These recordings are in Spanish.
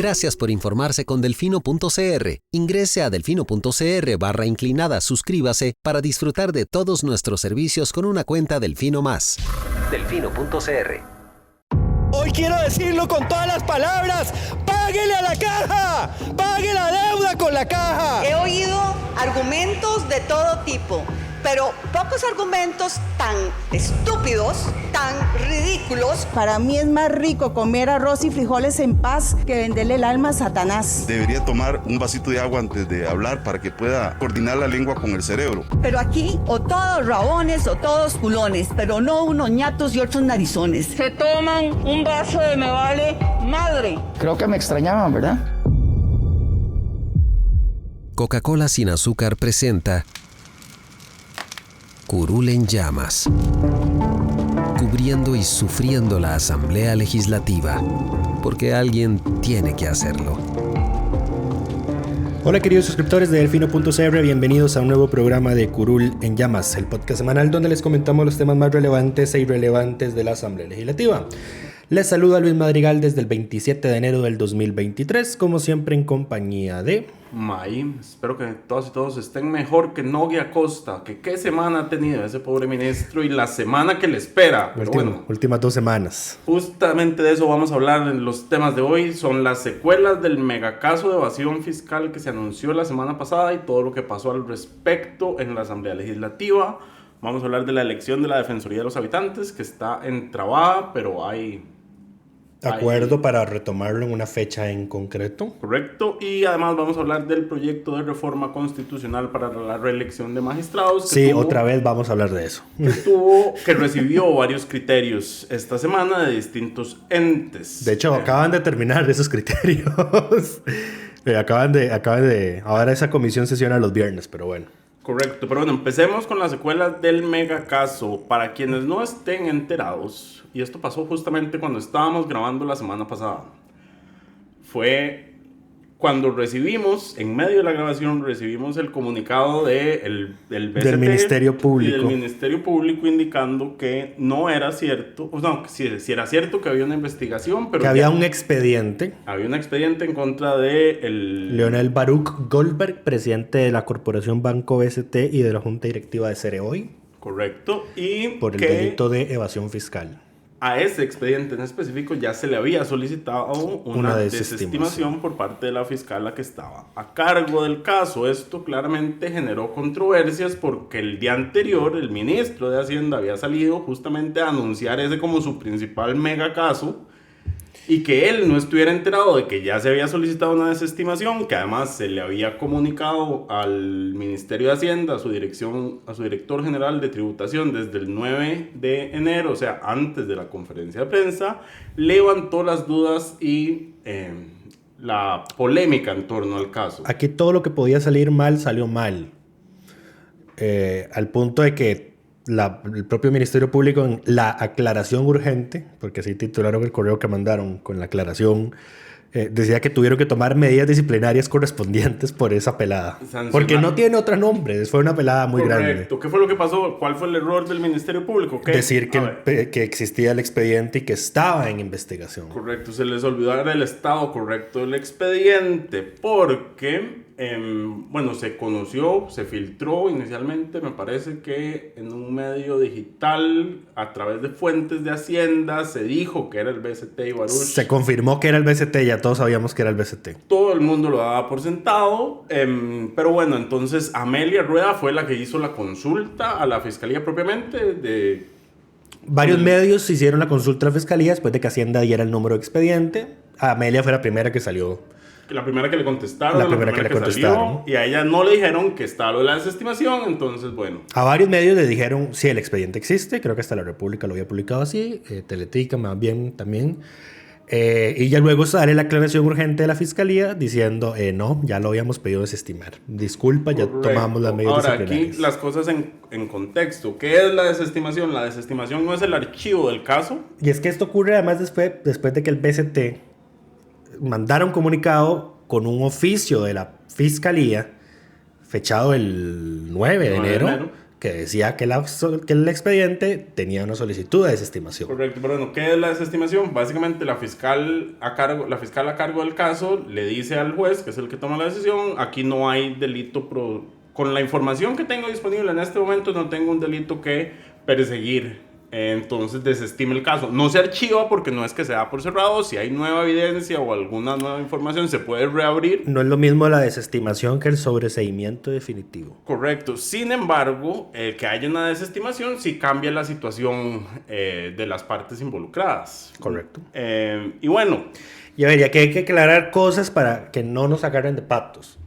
Gracias por informarse con Delfino.cr. Ingrese a delfino.cr/inclinada, suscríbase para disfrutar de todos nuestros servicios con una cuenta Delfino Más. Delfino.cr. Hoy quiero decirlo con todas las palabras. ¡Páguele a la caja! ¡Pague la deuda con la caja! He oído argumentos de todo tipo, pero pocos argumentos tan estúpidos, tan ridículos. Para mí es más rico comer arroz y frijoles en paz que venderle el alma a Satanás. Debería tomar un vasito de agua antes de hablar para que pueda coordinar la lengua con el cerebro. Pero aquí, o todos rabones o todos culones, pero no unos ñatos y otros narizones. Se toman un vaso de me vale madre. Creo que me extrañaban, ¿verdad? Coca-Cola sin azúcar presenta Curul en llamas, cubriendo y sufriendo la Asamblea Legislativa, porque alguien tiene que hacerlo. Hola queridos suscriptores de Delfino.cr, bienvenidos a un nuevo programa de Curul en Llamas, el podcast semanal donde les comentamos los temas más relevantes e irrelevantes de la Asamblea Legislativa. Les saluda Luis Madrigal desde el 27 de enero del 2023, como siempre en compañía de... May, espero que todas y todos estén mejor que Nogui Acosta, que qué semana ha tenido ese pobre ministro y la semana que le espera. Pero últimas 2 semanas. Justamente de eso vamos a hablar en los temas de hoy. Son las secuelas del megacaso de evasión fiscal que se anunció la semana pasada y todo lo que pasó al respecto en la Asamblea Legislativa. Vamos a hablar de la elección de la Defensoría de los Habitantes, que está entrabada, pero hay... acuerdo para retomarlo en una fecha en concreto. Correcto, y además vamos a hablar del proyecto de reforma constitucional para la reelección de magistrados. Sí, otra vez vamos a hablar de eso. Que recibió varios criterios esta semana de distintos entes. De hecho, acaban de terminar esos criterios. acaban de... Ahora esa comisión sesiona los viernes, pero bueno. Correcto, pero bueno, empecemos con las secuelas del megacaso. Para quienes no estén enterados, y esto pasó justamente cuando estábamos grabando la semana pasada, fue cuando recibimos, en medio de la grabación, recibimos el comunicado del BCT, del Ministerio Público. Y del Ministerio Público indicando que no era cierto, o no, que sí era cierto que había una investigación, pero... que había un expediente. Había un expediente en contra de Leonel Baruch Goldberg, presidente de la Corporación Banco BCT y de la Junta Directiva de Cereoy. Correcto, y por el delito de evasión fiscal. A ese expediente en específico ya se le había solicitado una desestimación por parte de la fiscala que estaba a cargo del caso. Esto claramente generó controversias porque el día anterior el ministro de Hacienda había salido justamente a anunciar ese como su principal mega caso y que él no estuviera enterado de que ya se había solicitado una desestimación, que además se le había comunicado al Ministerio de Hacienda, a su director general de tributación desde el 9 de enero, o sea, antes de la conferencia de prensa, levantó las dudas y la polémica en torno al caso. Aquí todo lo que podía salir mal, salió mal. Al punto de que el propio Ministerio Público, en la aclaración urgente, porque así titularon el correo que mandaron con la aclaración, decía que tuvieron que tomar medidas disciplinarias correspondientes por esa pelada. Porque no tiene otro nombre, fue una pelada muy grande. Correcto. ¿Qué fue lo que pasó? ¿Cuál fue el error del Ministerio Público? Decir que existía el expediente y que estaba en investigación. Correcto, se les olvidó dar el estado correcto del expediente porque... se conoció, se filtró inicialmente, me parece que en un medio digital, a través de fuentes de Hacienda, se dijo que era el BCT y Baruch. Se confirmó que era el BCT, ya todos sabíamos que era el BCT. Todo el mundo lo daba por sentado, pero bueno, entonces Amelia Rueda fue la que hizo la consulta a la Fiscalía propiamente. Varios medios hicieron la consulta a la Fiscalía después de que Hacienda diera el número de expediente. Amelia fue la primera que salió. La primera que le contestaron, la primera que le contestaron. Salió, y a ella no le dijeron que estaba lo de la desestimación, entonces bueno. A varios medios le dijeron, sí, el expediente existe, creo que hasta La República lo había publicado así, Teletica más bien también. Y ya luego sale la aclaración urgente de la Fiscalía diciendo, no, ya lo habíamos pedido desestimar. Disculpa, ya tomamos las medidas disciplinarias. Ahora, aquí las cosas en contexto. ¿Qué es la desestimación? La desestimación no es el archivo del caso. Y es que esto ocurre además después de que el BCT mandara un comunicado con un oficio de la Fiscalía, fechado el 9 de enero, que decía que el expediente tenía una solicitud de desestimación. Correcto, pero bueno, ¿qué es la desestimación? Básicamente la fiscal a cargo del caso le dice al juez, que es el que toma la decisión, aquí no hay delito, con la información que tengo disponible en este momento no tengo un delito que perseguir. Entonces desestime el caso. No se archiva porque no es que se da por cerrado. Si hay nueva evidencia o alguna nueva información se puede reabrir. No es lo mismo la desestimación que el sobreseimiento definitivo. Correcto. Sin embargo, que haya una desestimación sí cambia la situación de las partes involucradas. Correcto. Y bueno. Y a ver, ya que hay que aclarar cosas para que no nos agarren de patos.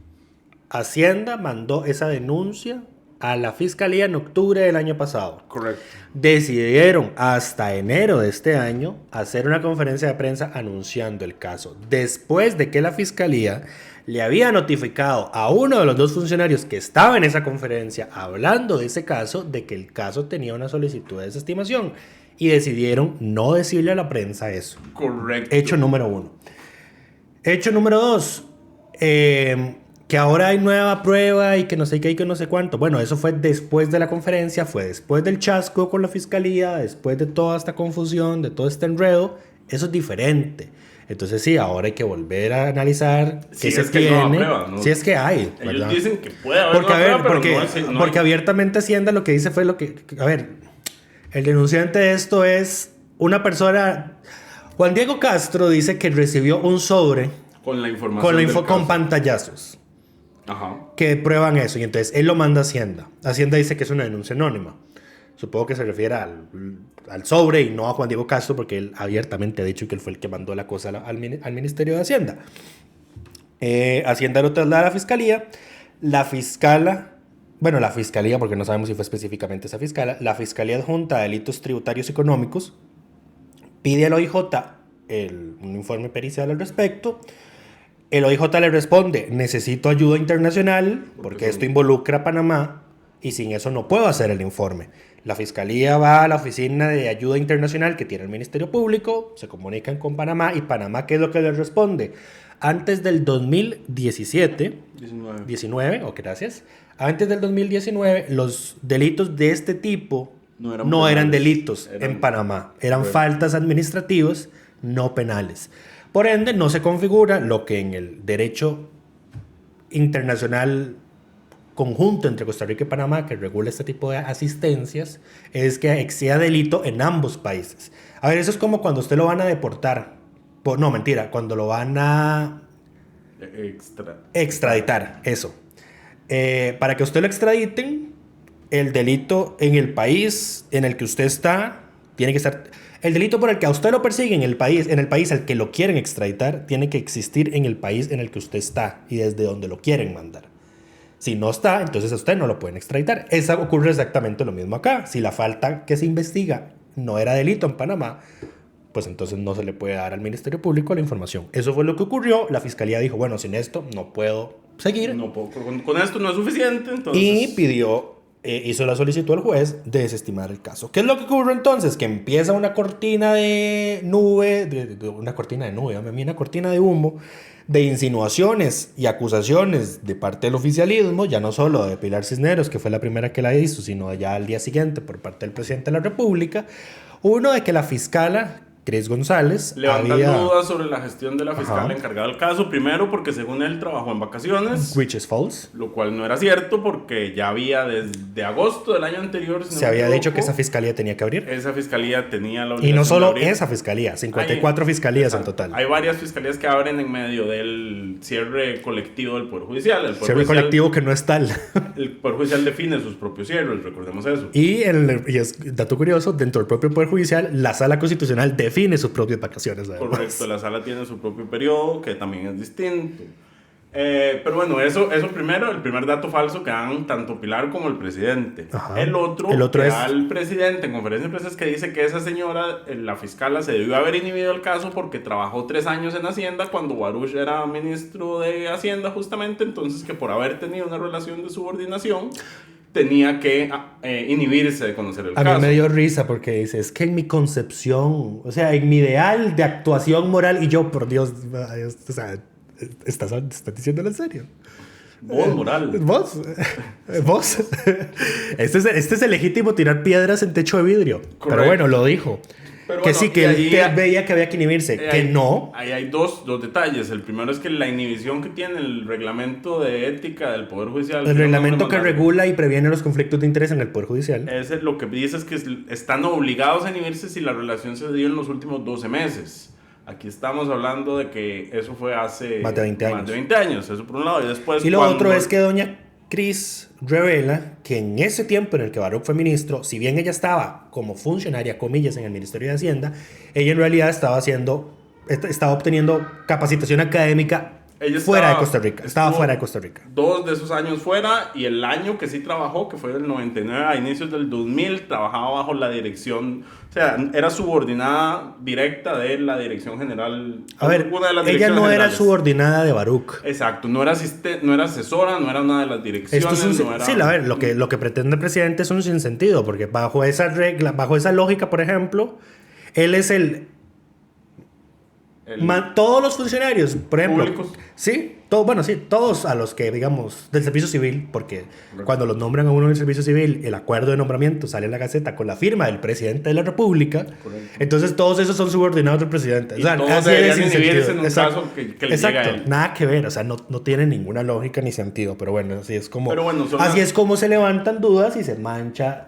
Hacienda mandó esa denuncia a la Fiscalía en octubre del año pasado. Correcto. Decidieron hasta enero de este año hacer una conferencia de prensa anunciando el caso, después de que la Fiscalía le había notificado a uno de los dos funcionarios que estaba en esa conferencia hablando de ese caso, de que el caso tenía una solicitud de desestimación, y decidieron no decirle a la prensa eso. Correcto. Hecho número 1. Hecho número 2. Que ahora hay nueva prueba y que no sé qué y que no sé cuánto. Bueno, eso fue después de la conferencia, fue después del chasco con la fiscalía, después de toda esta confusión, de todo este enredo. Eso es diferente. Entonces sí, ahora hay que volver a analizar qué se tiene. Prueba, ¿no? Si es que hay. Ellos ¿verdad? dicen que puede haber una prueba, pero porque abiertamente Hacienda lo que dice fue lo que... A ver, el denunciante de esto es una persona... Juan Diego Castro dice que recibió un sobre... Con la información con pantallazos. Ajá. Que prueban eso, y entonces él lo manda a Hacienda. Hacienda dice que es una denuncia anónima. Supongo que se refiere al sobre y no a Juan Diego Castro, porque él abiertamente ha dicho que él fue el que mandó la cosa al Ministerio de Hacienda. Hacienda lo traslada a la Fiscalía. La Fiscalía, porque no sabemos si fue específicamente esa fiscala, la Fiscalía Adjunta de Delitos Tributarios y Económicos pide al OIJ un informe pericial al respecto. El OIJ le responde: necesito ayuda internacional porque esto involucra a Panamá y sin eso no puedo hacer el informe. La Fiscalía va a la oficina de ayuda internacional que tiene el Ministerio Público, se comunican con Panamá, y Panamá, ¿qué es lo que le responde? Antes del 19, gracias. Antes del 2019, los delitos de este tipo no eran delitos en Panamá, eran faltas administrativas no penales. Por ende, no se configura lo que en el derecho internacional conjunto entre Costa Rica y Panamá, que regula este tipo de asistencias, es que exista delito en ambos países. A ver, eso es como cuando usted lo van a deportar. No, mentira, cuando lo van a extraditar, eso. Para que usted lo extraditen, el delito en el país en el que usted está tiene que estar... El delito por el que a usted lo persiguen en el país al que lo quieren extraditar, tiene que existir en el país en el que usted está y desde donde lo quieren mandar. Si no está, entonces a usted no lo pueden extraditar. Eso ocurre exactamente lo mismo acá. Si la falta que se investiga no era delito en Panamá, pues entonces no se le puede dar al Ministerio Público la información. Eso fue lo que ocurrió. La Fiscalía dijo, bueno, sin esto no puedo seguir. No puedo, con esto no es suficiente. Entonces... Y hizo la solicitud al juez de desestimar el caso. ¿Qué es lo que ocurre entonces? Que empieza una cortina de una cortina de humo, de insinuaciones y acusaciones de parte del oficialismo, ya no solo de Pilar Cisneros, que fue la primera que la hizo, sino ya al día siguiente por parte del presidente de la República. Uno, de que la fiscala Cris González levantando dudas sobre la gestión de la fiscal encargada del caso. Primero, porque según él trabajó en vacaciones, which is false, lo cual no era cierto, porque ya había desde agosto del año anterior se había dicho que esa fiscalía tenía que abrir. Esa fiscalía tenía la obligación. Y no solo esa fiscalisía, 54 fiscalías en total. Hay varias fiscalías que abren en medio del cierre colectivo del Poder Judicial. El cierre colectivo que no es tal. El Poder Judicial define sus propios cierres, recordemos eso. Y es dato curioso, dentro del propio Poder Judicial, la Sala Constitucional define sus propias vacaciones. Además. Correcto, la sala tiene su propio periodo, que también es distinto. Pero bueno, eso primero, el primer dato falso que dan tanto Pilar como el presidente. El otro es el presidente en conferencia de prensa, que dice que esa señora, la fiscala, se debió haber inhibido el caso porque trabajó 3 años en Hacienda cuando Baruch era ministro de Hacienda justamente, entonces que por haber tenido una relación de subordinación tenía que inhibirse de conocer el caso. A mí me dio risa porque dice, es que en mi concepción, o sea, en mi ideal de actuación moral, y yo, por Dios, o sea, ¿estás diciéndolo en serio? Vos, moral. Vos. Este es el legítimo tirar piedras en techo de vidrio. Correcto. Pero bueno, lo dijo. Pero que bueno, sí, que él veía que había que inhibirse, que no. Ahí hay dos detalles. El primero es que la inhibición que tiene el reglamento de ética del Poder Judicial... El reglamento que regula y previene los conflictos de interés en el Poder Judicial. Lo que dice es que están obligados a inhibirse si la relación se dio en los últimos 12 meses. Aquí estamos hablando de que eso fue hace... Más de 20 años. Más de 20 años, eso por un lado. Y después... Y lo otro es que doña Cris revela que en ese tiempo en el que Baruch fue ministro, si bien ella estaba como funcionaria, comillas, en el Ministerio de Hacienda, ella en realidad estaba obteniendo capacitación académica fuera de Costa Rica. Estaba fuera de Costa Rica. 2 de esos años fuera, y el año que sí trabajó, que fue del 99 a inicios del 2000, trabajaba bajo la dirección, o sea, era subordinada directa de la Dirección General. A ver, ella no era subordinada de Baruch. Exacto, no era asesora, no era una de las direcciones. Sí, a ver, lo que pretende el presidente es un sinsentido, porque bajo esa regla, bajo esa lógica, por ejemplo, él es todos los funcionarios, por ejemplo, públicos. Sí, todos a los que, digamos, del servicio civil, porque cuando los nombran a uno del servicio civil, el acuerdo de nombramiento sale en la Gaceta con la firma del presidente de la República. Correcto. Entonces todos esos son subordinados del presidente. Y o sea, todos deberían inhibirse en un caso que les llega a él. Nada que ver, o sea, no tiene ninguna lógica ni sentido, pero bueno, así es como es como se levantan dudas y se mancha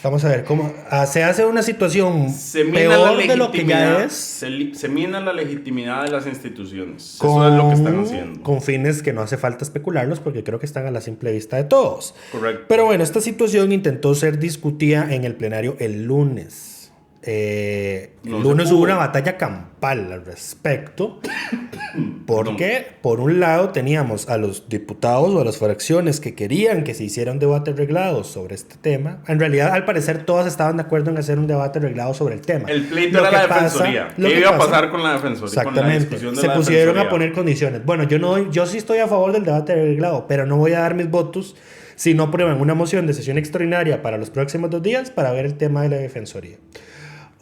vamos a ver cómo se hace una situación peor de lo que ya es. Se mina la legitimidad de las instituciones. Eso es lo que están haciendo. Con fines que no hace falta especularlos porque creo que están a la simple vista de todos. Correcto. Pero bueno, esta situación intentó ser discutida en el plenario el lunes. El lunes hubo una batalla campal al respecto porque por un lado teníamos a los diputados o a las fracciones que querían que se hiciera un debate reglado sobre este tema. En realidad, al parecer, todas estaban de acuerdo en hacer un debate reglado sobre el tema. El pleito era la defensoría. ¿Qué iba a pasar con la defensoría? Exactamente. Se pusieron a poner condiciones. Bueno, yo sí estoy a favor del debate reglado, pero no voy a dar mis votos si no aprueban una moción de sesión extraordinaria para los próximos 2 días para ver el tema de la defensoría.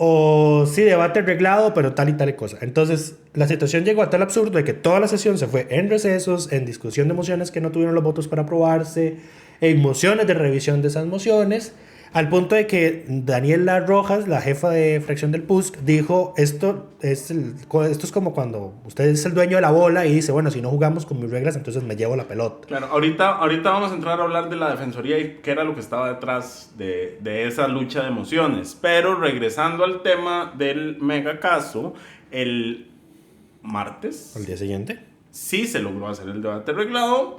O sí, debate arreglado, pero tal y tal y cosa. Entonces, la situación llegó a tal absurdo de que toda la sesión se fue en recesos, en discusión de mociones que no tuvieron los votos para aprobarse, en mociones de revisión de esas mociones, al punto de que Daniela Rojas, la jefa de fracción del PUSC, dijo, esto es como cuando usted es el dueño de la bola y dice, bueno, si no jugamos con mis reglas, entonces me llevo la pelota. Claro, ahorita vamos a entrar a hablar de la defensoría y qué era lo que estaba detrás de esa lucha de mociones. Pero regresando al tema del megacaso, el martes... ¿El día siguiente? Sí se logró hacer el debate reglado.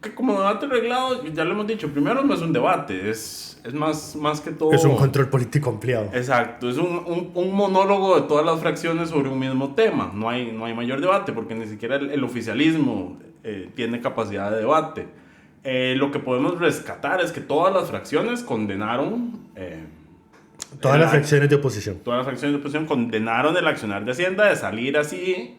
Que como debate reglado, ya lo hemos dicho, primero no es un debate, es más que todo... Es un control político ampliado. Exacto, es un monólogo de todas las fracciones sobre un mismo tema. No hay mayor debate porque ni siquiera el oficialismo tiene capacidad de debate. Lo que podemos rescatar es que todas las fracciones condenaron... todas las fracciones de oposición. Todas las fracciones de oposición condenaron el accionar de Hacienda de salir así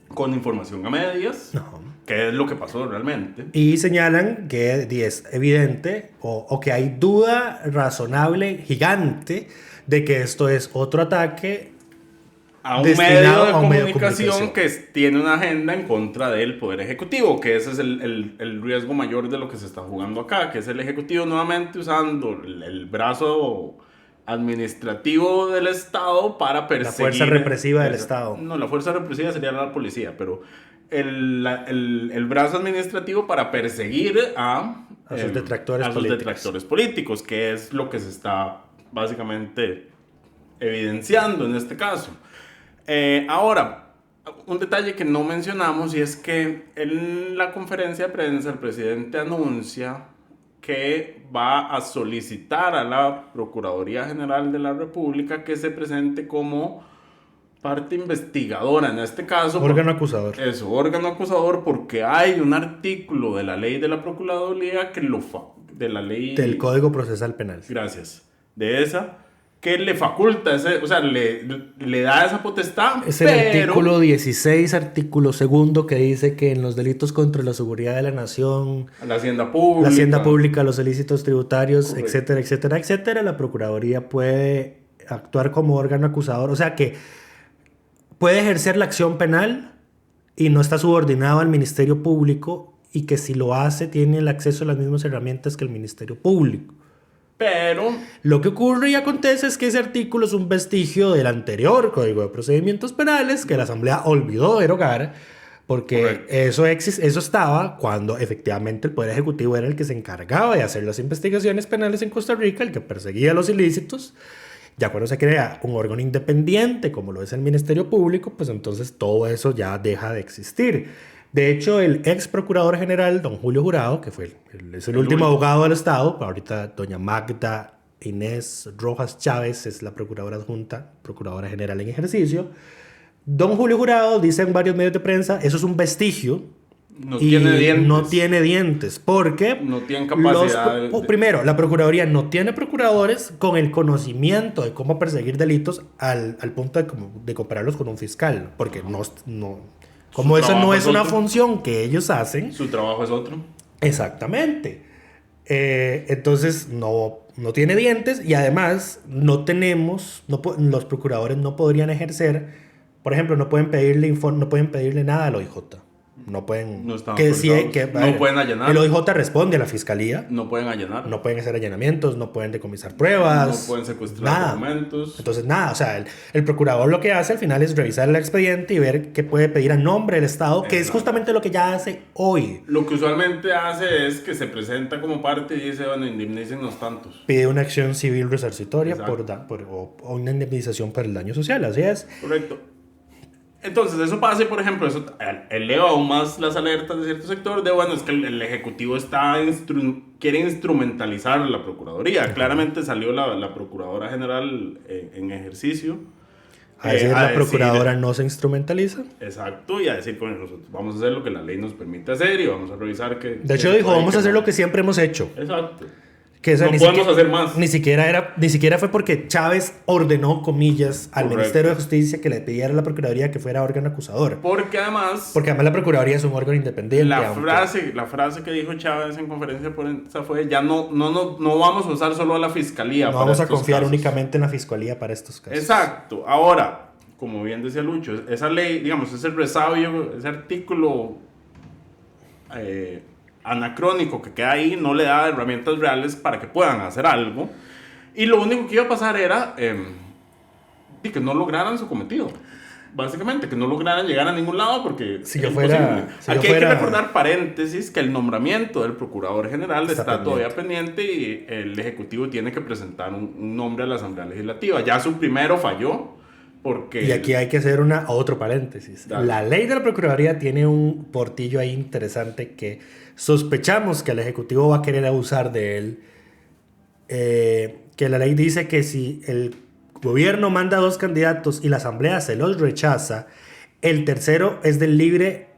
con información a medias. No. ¿Qué es lo que pasó realmente? Y señalan que es evidente o que hay duda razonable, gigante, de que esto es otro ataque a un medio de comunicación que tiene una agenda en contra del Poder Ejecutivo, que ese es el riesgo mayor de lo que se está jugando acá, que es el Ejecutivo nuevamente usando el brazo administrativo del Estado para perseguir... La fuerza represiva del Estado. No, la fuerza represiva sería la policía, pero... El brazo administrativo para perseguir a sus detractores políticos, que es lo que se está básicamente evidenciando en este caso. Ahora, un detalle que no mencionamos y es que en la conferencia de prensa el presidente anuncia que va a solicitar a la Procuraduría General de la República que se presente como parte investigadora, en este caso... Órgano acusador. Eso, órgano acusador, porque hay un artículo de la ley de la Procuraduría de la ley... Del Código Procesal Penal. Gracias. De esa, que le faculta, le da esa potestad, es el artículo 16, artículo 2, que dice que en los delitos contra la seguridad de la nación... La hacienda pública. Los ilícitos tributarios, correcto, etcétera, etcétera, etcétera, la Procuraduría puede actuar como órgano acusador, o sea que... puede ejercer la acción penal y no está subordinado al Ministerio Público, y que si lo hace tiene el acceso a las mismas herramientas que el Ministerio Público. Pero lo que ocurre y acontece es que ese artículo es un vestigio del anterior Código de Procedimientos Penales que la Asamblea olvidó derogar, porque eso estaba cuando efectivamente el Poder Ejecutivo era el que se encargaba de hacer las investigaciones penales en Costa Rica, el que perseguía los ilícitos. Ya cuando se crea un órgano independiente como lo es el Ministerio Público, pues entonces todo eso ya deja de existir. De hecho, el ex procurador general, don Julio Jurado, que es el último abogado del Estado, ahorita doña Magda Inés Rojas Chávez es la procuradora adjunta, procuradora general en ejercicio. Don Julio Jurado dice en varios medios de prensa, eso es un vestigio. No tiene dientes. No tiene dientes, porque... No tienen capacidad Primero, la Procuraduría no tiene procuradores con el conocimiento de cómo perseguir delitos al punto de compararlos con un fiscal, porque como eso no es una función que ellos hacen. Su trabajo es otro. Exactamente. Entonces no tiene dientes, y además los procuradores no podrían ejercer, por ejemplo, no pueden pedirle nada al OIJ. No pueden... No pueden allanar. El OIJ responde a la fiscalía. No pueden allanar. No pueden hacer allanamientos, no pueden decomisar pruebas. No pueden secuestrar documentos. Entonces, nada. O sea, el procurador lo que hace al final es revisar el expediente y ver qué puede pedir a nombre del Estado, que es justamente lo que ya hace hoy. Lo que usualmente hace es que se presenta como parte y dice, bueno, indemnícennos tantos. Pide una acción civil resarcitoria o una indemnización por el daño social, así es. Correcto. Entonces, eso pasa, por ejemplo, eso eleva aún más las alertas de cierto sector de, bueno, es que el Ejecutivo quiere instrumentalizar la Procuraduría. Uh-huh. Claramente salió la Procuradora General en ejercicio. A decir, la Procuradora no se instrumentaliza. Exacto, y a decir, bueno, nosotros vamos a hacer lo que la ley nos permite hacer y vamos a revisar que... De hecho, dijo, vamos a hacer lo que siempre hemos hecho. Exacto. Que no podemos hacer más. Ni siquiera fue porque Chávez ordenó, comillas, al Ministerio de Justicia que le pidiera a la Procuraduría que fuera órgano acusador. Porque además la Procuraduría es un órgano independiente. La frase que dijo Chávez en conferencia de prensa fue, ya no vamos a usar solo a la Fiscalía. No vamos a confiar únicamente en la Fiscalía para estos casos. Exacto. Ahora, como bien decía Lucho, esa ley, digamos, ese resabio, ese artículo... anacrónico que queda ahí no le da herramientas reales para que puedan hacer algo, y lo único que iba a pasar era que no lograran su cometido, básicamente, que no lograran llegar a ningún lado, porque hay que recordar, paréntesis, que el nombramiento del Procurador General está todavía pendiente y el Ejecutivo tiene que presentar un nombre a la Asamblea Legislativa. Ya su primero falló. Y aquí hay que hacer otro paréntesis. Dale. La ley de la Procuraduría tiene un portillo ahí interesante que sospechamos que el Ejecutivo va a querer abusar de él. Que la ley dice que si el gobierno manda 2 candidatos y la Asamblea se los rechaza, el tercero es del libre.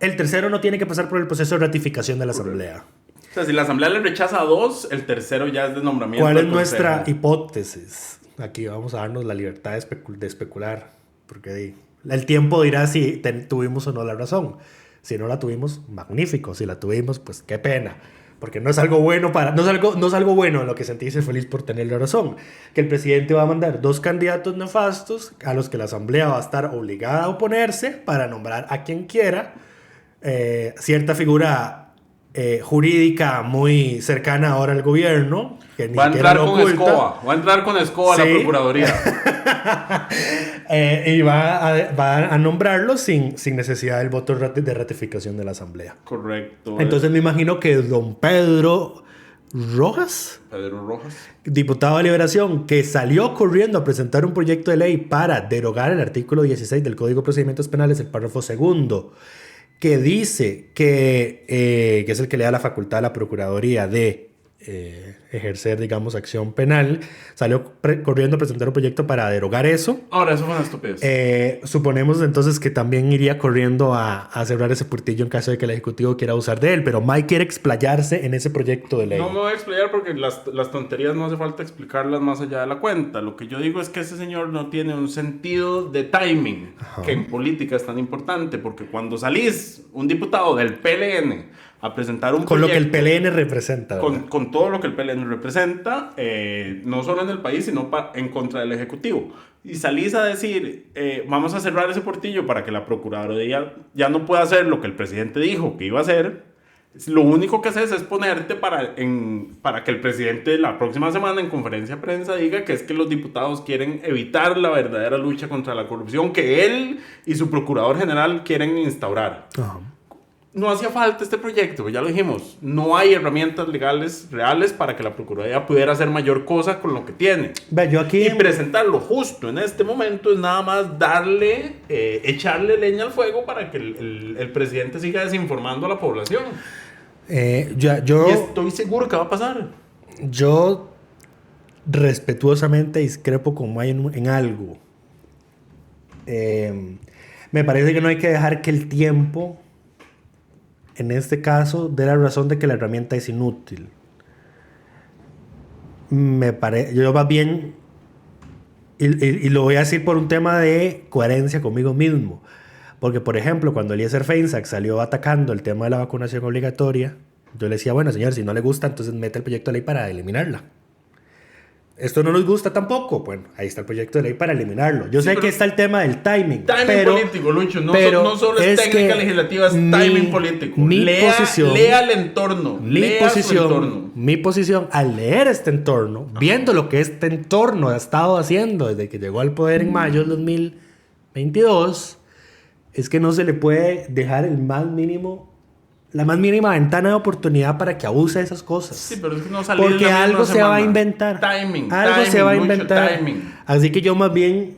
El tercero no tiene que pasar por el proceso de ratificación de la Asamblea. O sea, si la Asamblea le rechaza a 2, el tercero ya es de nombramiento. ¿Cuál es nuestra hipótesis? Aquí vamos a darnos la libertad de especular, porque el tiempo dirá si tuvimos o no la razón. Si no la tuvimos, magnífico. Si la tuvimos, pues qué pena, porque no es algo bueno no es algo bueno en lo que sentirse feliz por tener la razón. Que el presidente va a mandar 2 candidatos nefastos a los que la Asamblea va a estar obligada a oponerse para nombrar a quien quiera, cierta figura jurídica muy cercana ahora al gobierno, que ni va a entrar con escoba sí. A la Procuraduría. Y va a nombrarlo sin necesidad del voto de ratificación de la Asamblea. Correcto. Entonces me imagino que don Pedro Rojas, diputado de Liberación, que salió corriendo a presentar un proyecto de ley para derogar el artículo 16 del Código de Procedimientos Penales, el párrafo 2, que dice que es el que le da la facultad a la Procuraduría de ejercer, digamos, acción penal, salió corriendo a presentar un proyecto para derogar eso. Ahora, eso fue una estupidez. Suponemos entonces que también iría corriendo a cerrar ese portillo en caso de que el Ejecutivo quiera usar de él, pero Mike quiere explayarse en ese proyecto de ley. No me voy a explayar porque las tonterías no hace falta explicarlas más allá de la cuenta. Lo que yo digo es que ese señor no tiene un sentido de timing, que en política es tan importante, porque cuando salís un diputado del PLN a presentar un con proyecto, lo que el PLN representa, con todo lo que el PLN representa, no solo en el país, sino en contra del Ejecutivo. y salís a decir, vamos a cerrar ese portillo para que la Procuraduría ya no pueda hacer lo que el presidente dijo que iba a hacer, lo único que haces es ponerte para que el presidente la próxima semana en conferencia de prensa diga que es que los diputados quieren evitar la verdadera lucha contra la corrupción que él y su procurador general quieren instaurar. Uh-huh. No hacía falta este proyecto, ya lo dijimos. No hay herramientas legales reales para que la Procuraduría pudiera hacer mayor cosa con lo que tiene. Y presentarlo justo en este momento es nada más echarle leña al fuego para que el presidente siga desinformando a la población. Y estoy seguro que va a pasar. Yo respetuosamente discrepo con May en algo. Me parece que no hay que dejar que el tiempo, en este caso, dé la razón de que la herramienta es inútil. Yo más bien, y lo voy a decir por un tema de coherencia conmigo mismo, porque por ejemplo, cuando Eliezer Feinsack salió atacando el tema de la vacunación obligatoria, yo le decía, bueno señor, si no le gusta, entonces mete el proyecto de ley para eliminarla. Esto no nos gusta tampoco. Bueno, ahí está el proyecto de ley para eliminarlo. Yo sé que está el tema del timing. Timing político, Lucho. No solo es técnica legislativa, es timing político. Lea el entorno. Mi posición, al leer este entorno, viendo lo que este entorno ha estado haciendo desde que llegó al poder en mayo del 2022, es que no se le puede dejar la más mínima ventana de oportunidad para que abuse de esas cosas. Sí, pero es que no salió porque algo se va a inventar. Algo se va a inventar. Así que yo más bien,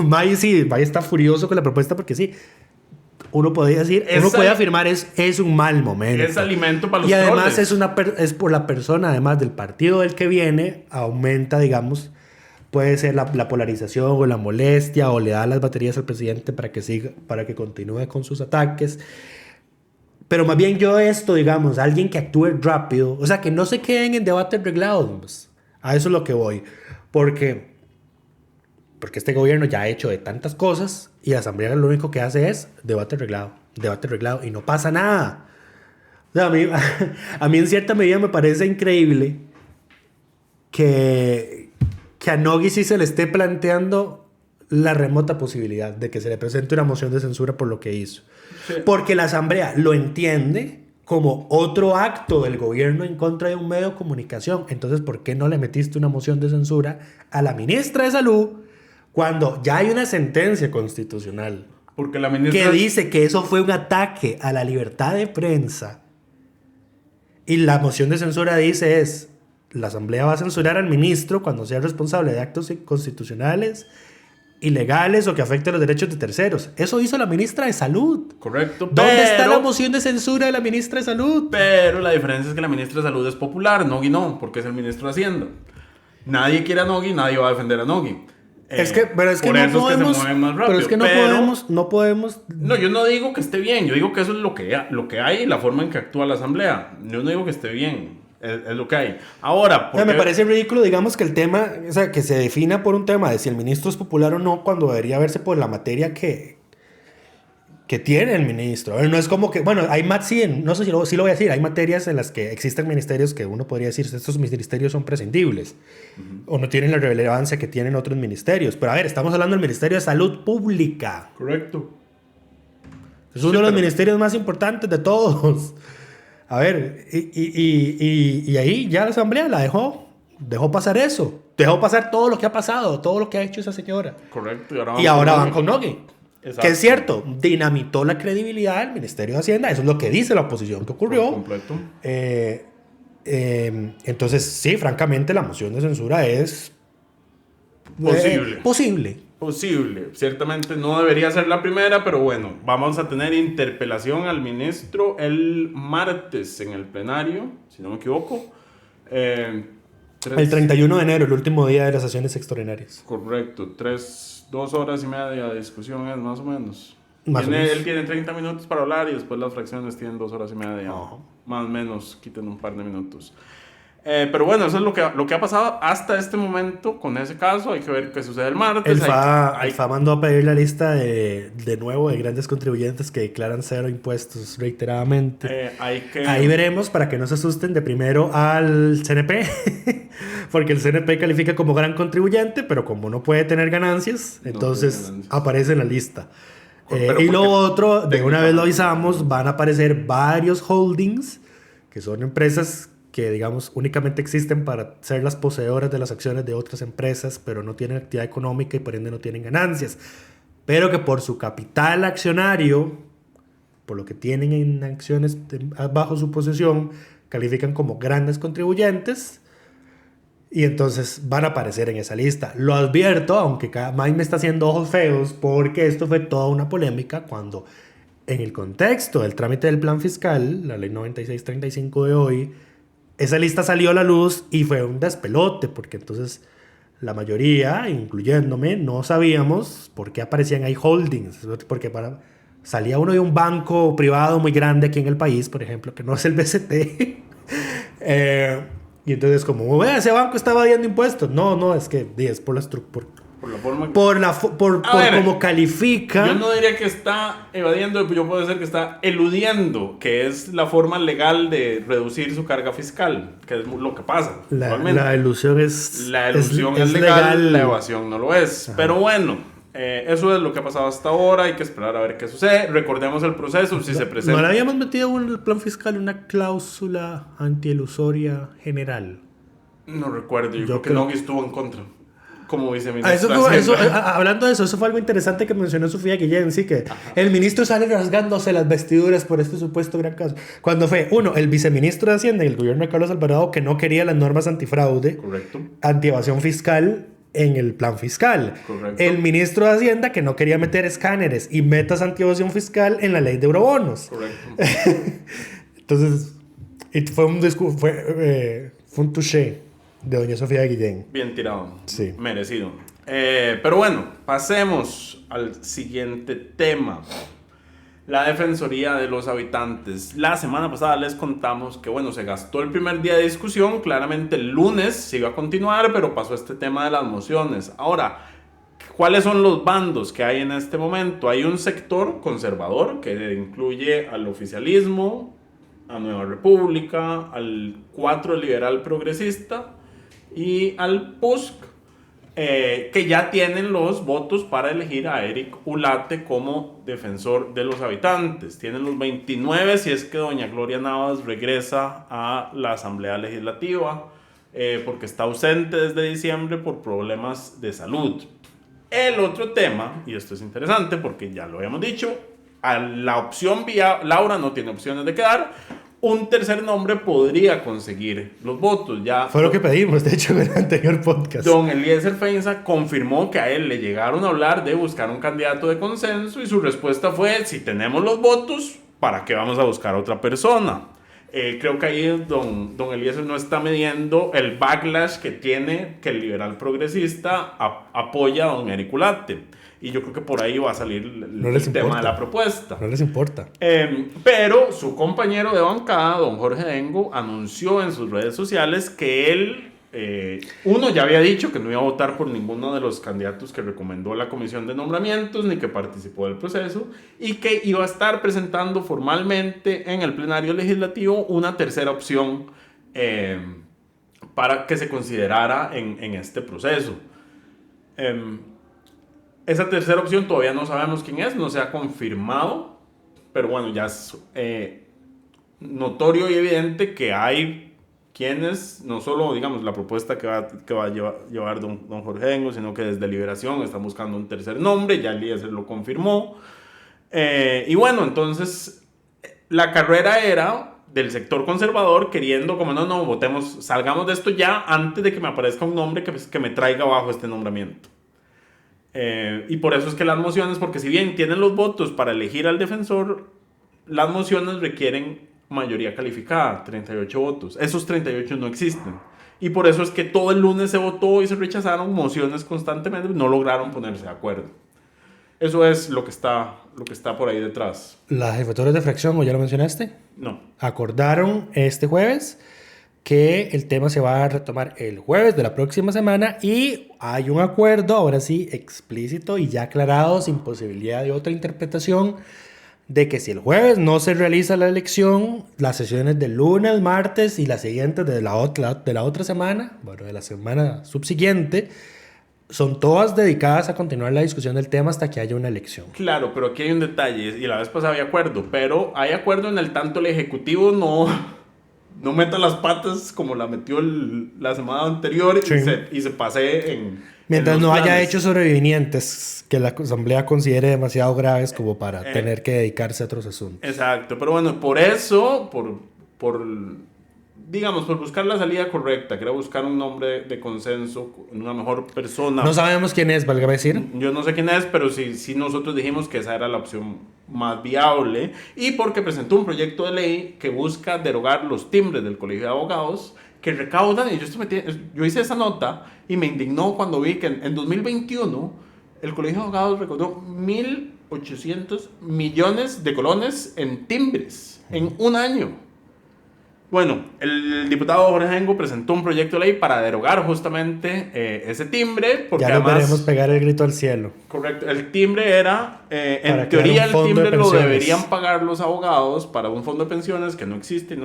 May está furioso con la propuesta porque sí, uno puede afirmar es un mal momento. Es alimento para los trolls. Y además es por la persona, además del partido del que viene, aumenta, digamos, puede ser la polarización o la molestia, o le da las baterías al presidente para que continúe con sus ataques. Pero más bien digamos, alguien que actúe rápido, o sea, que no se queden en debates reglados. A eso es lo que voy. Porque este gobierno ya ha hecho de tantas cosas y la Asamblea lo único que hace es debate reglado y no pasa nada. O sea, a mí en cierta medida me parece increíble que a Nogui sí se le esté planteando la remota posibilidad de que se le presente una moción de censura por lo que hizo. Sí. Porque la Asamblea lo entiende como otro acto del gobierno en contra de un medio de comunicación. Entonces, ¿por qué no le metiste una moción de censura a la ministra de Salud cuando ya hay una sentencia constitucional? Porque la ministra que dice que eso fue un ataque a la libertad de prensa. Y la moción de censura dice la Asamblea va a censurar al ministro cuando sea responsable de actos inconstitucionales, ilegales o que afecten los derechos de terceros. Eso hizo la ministra de Salud. Correcto. ¿Dónde está la moción de censura de la ministra de Salud? Pero la diferencia es que la ministra de Salud es popular, Nogui no, porque es el ministro de Hacienda. Nadie quiere a Nogui, nadie va a defender a Nogui. Es que no podemos. Pero es que no podemos. No, yo no digo que esté bien. Yo digo que eso es lo que hay y la forma en que actúa la Asamblea. Yo no digo que esté bien. Es lo que hay. Ahora, me parece ridículo, digamos, que el tema, o sea, que se defina por un tema de si el ministro es popular o no, cuando debería verse por la materia que tiene el ministro. No es como que, bueno, hay más, sí, no sé si lo voy a decir, hay materias en las que existen ministerios que uno podría decir, estos ministerios son prescindibles, o no tienen la relevancia que tienen otros ministerios. Pero a ver, estamos hablando del Ministerio de Salud Pública. Correcto. Es uno de los ministerios más importantes de todos. A ver, y ahí ya la Asamblea la dejó pasar eso. Dejó pasar todo lo que ha pasado, todo lo que ha hecho esa señora. Correcto. Y ahora van con Nogui. Que es cierto, dinamitó la credibilidad del Ministerio de Hacienda. Eso es lo que dice la oposición que ocurrió. Por completo. Entonces, sí, francamente, la moción de censura es posible. Ciertamente no debería ser la primera, pero bueno, vamos a tener interpelación al ministro el martes en el plenario, si no me equivoco. El 31 de enero, el último día de las sesiones extraordinarias. Correcto, 2 horas y media de discusión es más o menos. Él tiene 30 minutos para hablar y después las fracciones tienen 2 horas y media. Más o menos, quiten un par de minutos. Pero bueno, eso es lo que ha pasado hasta este momento con ese caso. Hay que ver qué sucede el martes. El FA mandó a pedir la lista de nuevo de grandes contribuyentes que declaran 0 impuestos reiteradamente. Ahí veremos, para que no se asusten, de primero al CNP, porque el CNP califica como gran contribuyente, pero como no puede tener ganancias, entonces aparece en la lista. Y lo otro, de una vez lo avisamos, van a aparecer varios holdings, que son empresas que, digamos, únicamente existen para ser las poseedoras de las acciones de otras empresas, pero no tienen actividad económica y por ende no tienen ganancias. Pero que por su capital accionario, por lo que tienen en acciones bajo su posesión, califican como grandes contribuyentes y entonces van a aparecer en esa lista. Lo advierto, aunque Mike me está haciendo ojos feos, porque esto fue toda una polémica cuando, en el contexto del trámite del plan fiscal, la ley 9635 de hoy, esa lista salió a la luz y fue un despelote, porque entonces la mayoría, incluyéndome, no sabíamos por qué aparecían ahí holdings, porque salía uno de un banco privado muy grande aquí en el país, por ejemplo, que no es el BCT, y entonces como, ese banco está evadiendo impuestos. No, es que es por la estructura. Por cómo califica. Yo no diría que está evadiendo, yo puedo decir que está eludiendo, que es la forma legal de reducir su carga fiscal, que es lo que pasa. La elusión es legal, la evasión no lo es. Ajá. Pero bueno, eso es lo que ha pasado hasta ahora, hay que esperar a ver qué sucede. Recordemos el proceso, si se presenta. ¿No le habíamos metido en el plan fiscal una cláusula antielusoria general? No recuerdo, yo creo que Nogui estuvo en contra. Como viceministro. Hablando de eso fue algo interesante que mencionó Sofía Guillén, sí, que el ministro sale rasgándose las vestiduras por este supuesto gran caso. Cuando fue, el viceministro de Hacienda y el gobierno de Carlos Alvarado, que no quería las normas antifraude, correcto, antievasión fiscal en el plan fiscal. Correcto. El ministro de Hacienda, que no quería meter escáneres y metas antievasión fiscal en la ley de eurobonos. Correcto. Entonces, fue un touché de doña Sofía Guillén. Bien tirado. Sí. Merecido. Pero bueno, pasemos al siguiente tema. La Defensoría de los Habitantes. La semana pasada les contamos que, se gastó el primer día de discusión. Claramente el lunes se iba a continuar, pero pasó este tema de las mociones. Ahora, ¿cuáles son los bandos que hay en este momento? Hay un sector conservador que incluye al oficialismo, a Nueva República, al 4 liberal progresista y al PUSC, que ya tienen los votos para elegir a Eric Ulate como defensor de los habitantes. Tienen los 29 si es que doña Gloria Navas regresa a la Asamblea Legislativa, porque está ausente desde diciembre por problemas de salud. El otro tema, y esto es interesante porque ya lo habíamos dicho, a la opción vía Laura no tiene opciones de quedar. Un tercer nombre podría conseguir los votos. Ya fue lo que pedimos, de hecho, en el anterior podcast. Don Eliezer Feinza confirmó que a él le llegaron a hablar de buscar un candidato de consenso y su respuesta fue, si tenemos los votos, ¿para qué vamos a buscar a otra persona? Creo que ahí don Eliezer no está midiendo el backlash que tiene que el liberal progresista apoya a don Eric Ulate. Y yo creo que por ahí va a salir el tema de la propuesta. No les importa. Pero su compañero de bancada, don Jorge Dengo, anunció en sus redes sociales que él, ya había dicho que no iba a votar por ninguno de los candidatos que recomendó la comisión de nombramientos ni que participó del proceso, y que iba a estar presentando formalmente en el plenario legislativo una tercera opción para que se considerara en este proceso. Esa tercera opción todavía no sabemos quién es, no se ha confirmado, pero ya es notorio y evidente que hay quienes, no solo digamos la propuesta que va a llevar don Jorge Dengo, sino que desde Liberación están buscando un tercer nombre, ya Eliezer lo confirmó, entonces la carrera era del sector conservador queriendo como no votemos, salgamos de esto ya antes de que me aparezca un nombre que me traiga abajo este nombramiento. Y por eso es que las mociones, porque si bien tienen los votos para elegir al defensor, las mociones requieren mayoría calificada, 38 votos. Esos 38 no existen. Y por eso es que todo el lunes se votó y se rechazaron mociones constantemente, no lograron ponerse de acuerdo. Eso es lo que está por ahí detrás. ¿Las jefaturas de fracción, o ya lo mencionaste? No. Acordaron este jueves que el tema se va a retomar el jueves de la próxima semana y hay un acuerdo, ahora sí, explícito y ya aclarado, sin posibilidad de otra interpretación, de que si el jueves no se realiza la elección, las sesiones del lunes, martes y las siguientes de la otra semana, bueno, de la semana subsiguiente, son todas dedicadas a continuar la discusión del tema hasta que haya una elección. Claro, pero aquí hay un detalle, y la vez pasada había acuerdo, pero hay acuerdo en el tanto el Ejecutivo no meta las patas como la metió la semana anterior, sí, y se pase en... Mientras no haya hechos sobrevivientes que la Asamblea considere demasiado graves como para tener que dedicarse a otros asuntos. Exacto, pero bueno, por eso, por buscar la salida correcta, que era buscar un nombre de consenso, una mejor persona. No sabemos quién es, valga decir. Yo no sé quién es, pero sí nosotros dijimos que esa era la opción más viable, y porque presentó un proyecto de ley que busca derogar los timbres del Colegio de Abogados, que recaudan, y yo hice esa nota y me indignó cuando vi que en 2021 el Colegio de Abogados recaudó 1.800 millones de colones en timbres en un año. Bueno, el diputado Jorge Ajengo presentó un proyecto de ley para derogar justamente ese timbre. Porque ya lo veremos pegar el grito al cielo. Correcto. El timbre era, en teoría, el timbre lo deberían pagar los abogados para un fondo de pensiones que no existe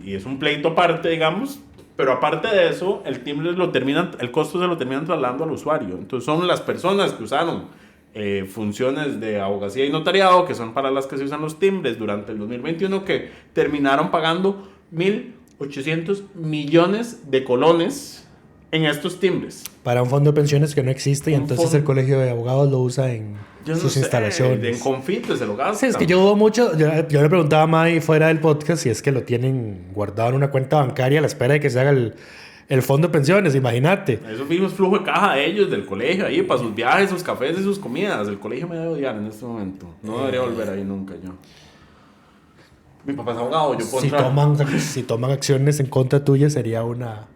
y es un pleito aparte, digamos. Pero aparte de eso, el costo se lo terminan trasladando al usuario. Entonces son las personas que usaron funciones de abogacía y notariado, que son para las que se usan los timbres durante el 2021, que terminaron pagando 1.800 millones de colones en estos timbres. Para un fondo de pensiones que no existe y entonces el Colegio de Abogados lo usa en sus instalaciones. En Confites se lo gastan. Sí, es que yo dudo mucho. Yo le preguntaba a May fuera del podcast si es que lo tienen guardado en una cuenta bancaria a la espera de que se haga el fondo de pensiones, imagínate. Eso es flujo de caja de ellos, del colegio, ahí para sus viajes, sus cafés y sus comidas. El colegio me debe odiar en este momento. No debería volver ahí nunca yo. Mi papá es abogado, yo puedo entrar. Si toman acciones en contra tuya sería una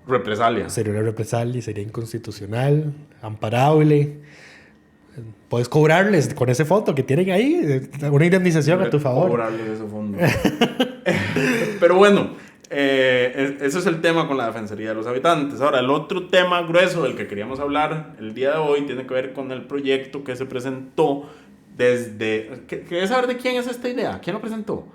represalia. Sería una represalia y sería inconstitucional, amparable. Puedes cobrarles con ese fondo que tienen ahí una indemnización a tu favor. Cobrarles ese fondo. Pero bueno, ese es el tema con la Defensoría de los Habitantes. Ahora, el otro tema grueso del que queríamos hablar el día de hoy tiene que ver con el proyecto que se presentó ¿Querés saber de quién es esta idea? ¿Quién lo presentó?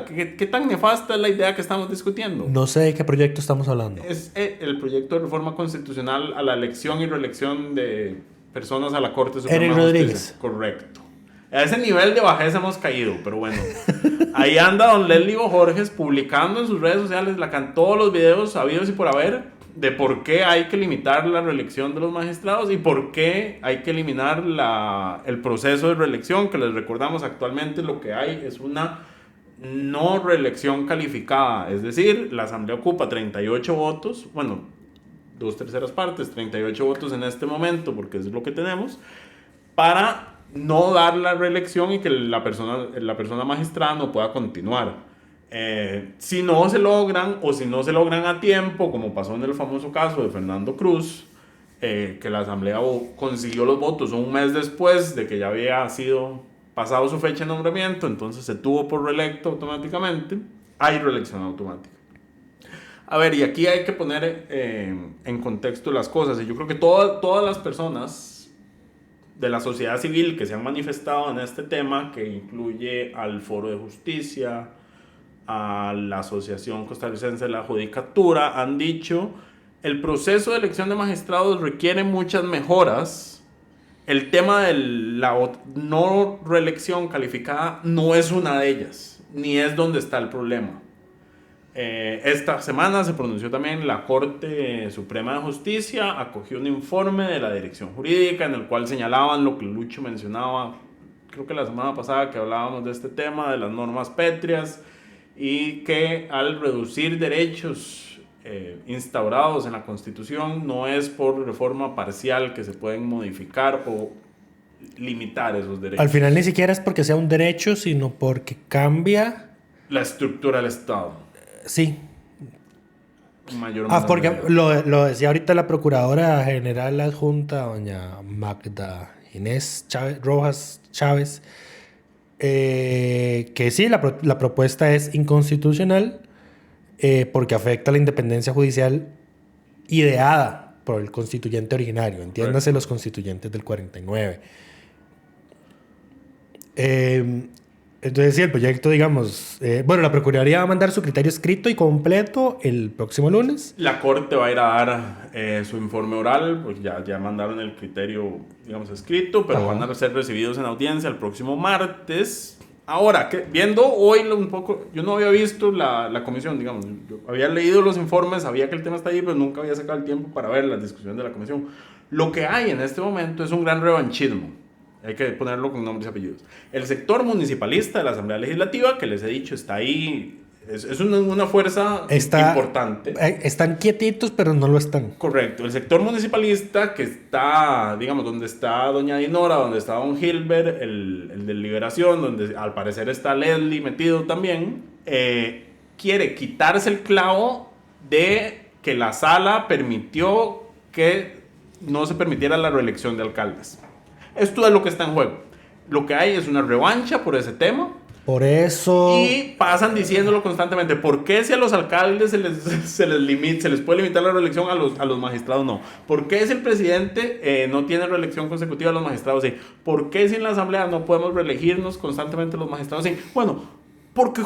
¿Qué tan nefasta es la idea que estamos discutiendo? No sé de qué proyecto estamos hablando. Es el proyecto de reforma constitucional a la elección y reelección de personas a la Corte Suprema de Justicia. Rodríguez. Correcto. A ese nivel de bajeza hemos caído, pero bueno. Ahí anda don Leslie Bojorges publicando en sus redes sociales todos los videos habidos y por haber de por qué hay que limitar la reelección de los magistrados y por qué hay que eliminar el proceso de reelección, que les recordamos actualmente lo que hay es una no reelección calificada, es decir, la Asamblea ocupa 38 votos, bueno, 2/3 partes, 38 votos en este momento, porque es lo que tenemos, para no dar la reelección y que la persona magistrada no pueda continuar. Si no se logran o si no se logran a tiempo, como pasó en el famoso caso de Fernando Cruz, que la Asamblea consiguió los votos un mes después de que ya había sido pasado su fecha de nombramiento, entonces se tuvo por reelecto automáticamente, hay reelección automática. A ver, y aquí hay que poner en contexto las cosas, y yo creo que todas las personas de la sociedad civil que se han manifestado en este tema, que incluye al Foro de Justicia, a la Asociación Costarricense de la Judicatura, han dicho el proceso de elección de magistrados requiere muchas mejoras. El tema de la no reelección calificada no es una de ellas, ni es donde está el problema. Esta semana se pronunció también la Corte Suprema de Justicia, acogió un informe de la Dirección Jurídica en el cual señalaban lo que Lucho mencionaba, creo que la semana pasada que hablábamos de este tema, de las normas pétreas, y que al reducir derechos instaurados en la Constitución no es por reforma parcial que se pueden modificar o limitar esos derechos. Al final ni siquiera es porque sea un derecho, sino porque cambia la estructura del Estado. Sí. Porque lo decía ahorita la Procuradora General Adjunta, doña Magda Inés Rojas Chávez, que sí, la propuesta es inconstitucional porque afecta la independencia judicial ideada por el constituyente originario, entiéndase los constituyentes del 49. Entonces, sí, el proyecto, digamos... la Procuraduría va a mandar su criterio escrito y completo el próximo lunes. La Corte va a ir a dar su informe oral, pues ya mandaron el criterio, digamos, escrito, pero van a ser recibidos en audiencia el próximo martes. Ahora, viendo hoy un poco... Yo no había visto la comisión, digamos. Yo había leído los informes, sabía que el tema está ahí, pero nunca había sacado el tiempo para ver la discusión de la comisión. Lo que hay en este momento es un gran revanchismo. Hay que ponerlo con nombres y apellidos. El sector municipalista de la Asamblea Legislativa, que les he dicho, está ahí, es una fuerza importante. Están quietitos, pero no lo están. Correcto. El sector municipalista, que está, digamos, donde está doña Dinora, donde está don Gilbert, el de Liberación, donde al parecer está Leslie metido también, quiere quitarse el clavo de que la sala permitió que no se permitiera la reelección de alcaldes. Esto es lo que está en juego. Lo que hay es una revancha por ese tema. Por eso... Y pasan diciéndolo constantemente. ¿Por qué si a los alcaldes se les puede limitar la reelección, a los magistrados no? ¿Por qué si el presidente no tiene reelección consecutiva, a los magistrados sí? ¿Por qué si en la asamblea no podemos reelegirnos constantemente los magistrados sí? Bueno, porque